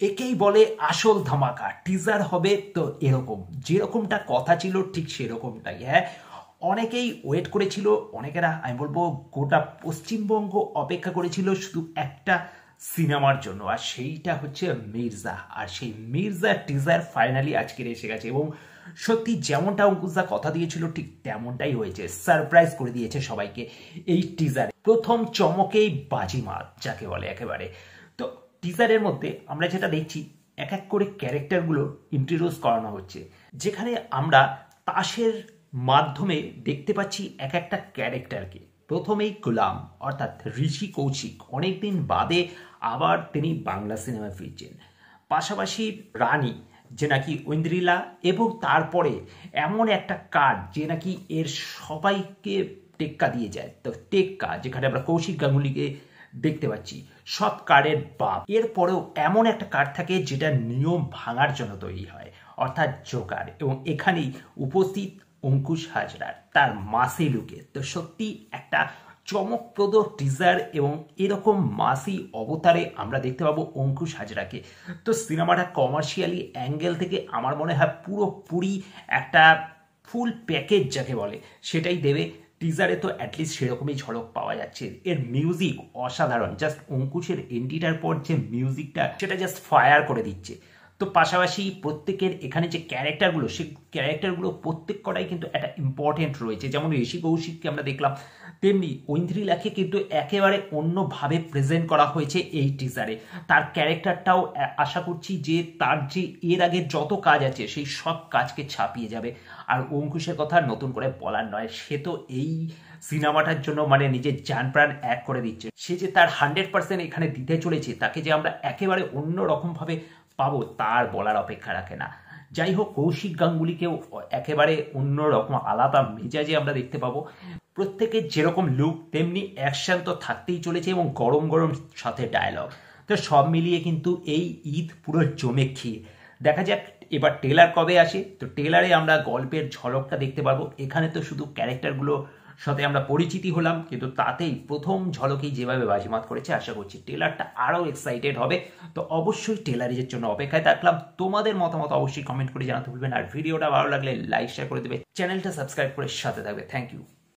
একেই বলে আসল ধামাকা। টিজার হবে তো এরকম, যেরকমটা কথা ছিল ঠিক সেরকমটাই। হ্যাঁ, অনেকেই ওয়েট করেছিল, অনেকেরা আমি বলবো গোটা পশ্চিমবঙ্গ অপেক্ষা করেছিল শুধু একটা সিনেমার জন্য, আর সেইটা হচ্ছে মির্জা। আর সেই মির্জা টিজার ফাইনালি আজকের এসে গেছে এবং সত্যি যেমনটা অঙ্কুশদা কথা দিয়েছিল ঠিক তেমনটাই হয়েছে। সারপ্রাইজ করে দিয়েছে সবাইকে এই টিজারে। প্রথম চমকেই বাজিমাত যাকে বলে একেবারে। তো টিজারের মধ্যে আমরা যেটা দেখছি, এক এক করে ক্যারেক্টারগুলো ইন্ট্রোডিউস করানো হচ্ছে, যেখানে আমরা তাসের মাধ্যমে দেখতে পাচ্ছি এক একটা ক্যারেক্টারকে। প্রথমেই গোলাম অর্থাৎ ঋষি কৌশিক, অনেকদিন বাদে আবার তিনি বাংলা সিনেমায় ফিরছেন। পাশাপাশি রানী, যে নাকি ঐন্দ্রিলা, এবং তারপরে এমন একটা কার্ড যে নাকি এর সবাইকে টেক্কা দিয়ে যায়। তো টেক্কা, যেখানে আমরা কৌশিক গাঙ্গুলিকে দেখতে পাচ্ছি, সব কার্ডের বাপ। এরপরেও এমন একটা কার্ড থাকে যেটা নিয়ম ভাঙার জন্য তৈরি হয়, অর্থাৎ জোকার, এবং এখানেই উপস্থিত অঙ্কুশ হাজরার তার মাসি লুকে। তো সত্যি একটা চমকপ্রদ টিজার, এবং এরকম মাসি অবতারে আমরা দেখতে পাবো অঙ্কুশ হাজরাকে। তো সিনেমাটা কমার্শিয়ালি অ্যাঙ্গেল থেকে আমার মনে হয় পুরোপুরি একটা ফুল প্যাকেজ যাকে বলে সেটাই দেবে। টিজারে তো অ্যাটলিস্ট সেরকমই ঝলক পাওয়া যাচ্ছে। এর মিউজিক অসাধারণ, জাস্ট অঙ্কুশের এন্ট্রিটার পর যে মিউজিকটা, সেটা জাস্ট ফায়ার করে দিচ্ছে। তো পাশাপাশি প্রত্যেকের এখানে যে ক্যারেক্টারগুলো, সেই ক্যারেক্টারগুলো প্রত্যেক কটাই কিন্তু একটা ইম্পর্টেন্ট রয়েছে। যেমন ঋষি কৌশিককে আমরা দেখলাম, তেমনি ঐন্দ্রিলাকে কিন্তু একেবারে অন্যভাবে প্রেজেন্ট করা হয়েছে এই টিজারে। তার ক্যারেক্টারটাও আশা করছি যে তার যে এর আগে যত কাজ আছে সেই সব কাজকে ছাপিয়ে যাবে। আর অঙ্কুশের কথা নতুন করে বলার নয়, সে তো এই সিনেমাটার জন্য মানে নিজের জান প্রাণ এক করে দিচ্ছে। সে যে তার 100% এখানে দিতে চলেছে, তাকে যে আমরা একেবারে অন্য রকমভাবে পাবো তার বলার অপেক্ষা রাখে না। যাই হোক, কৌশিক গাঙ্গুলিকেও একেবারে অন্য রকম আলাদা মেজাজে আমরা দেখতে পাবো। প্রত্যেকের যেরকম লুক তেমনি অ্যাকশন তো থাকতেই চলেছে, এবং গরম গরম সাথে ডায়লগ। তো সব মিলিয়ে কিন্তু এই ঈদ পুরো জমে খেয়ে। দেখা যাক এবার ট্রেলার কবে আসে। তো ট্রেলারে আমরা গল্পের ঝলকটা দেখতে পারবো। এখানে তো শুধু ক্যারেক্টারগুলো সাথে আমরা পরিচিতি হলাম, কিন্তু তাতেই প্রথম ঝলকেই যেভাবে বাজিমাত করেছে, আশা করছি ট্রেলারটা আরও এক্সাইটেড হবে। তো অবশ্যই ট্রেলারের জন্য অপেক্ষায় থাকলাম। তোমাদের মতামত অবশ্যই কমেন্ট করে জানাতে ভুলবেন, আর ভিডিওটা ভালো লাগলে লাইক শেয়ার করে দেবে, চ্যানেলটা সাবস্ক্রাইব করে সাথে থাকবে। Thank you.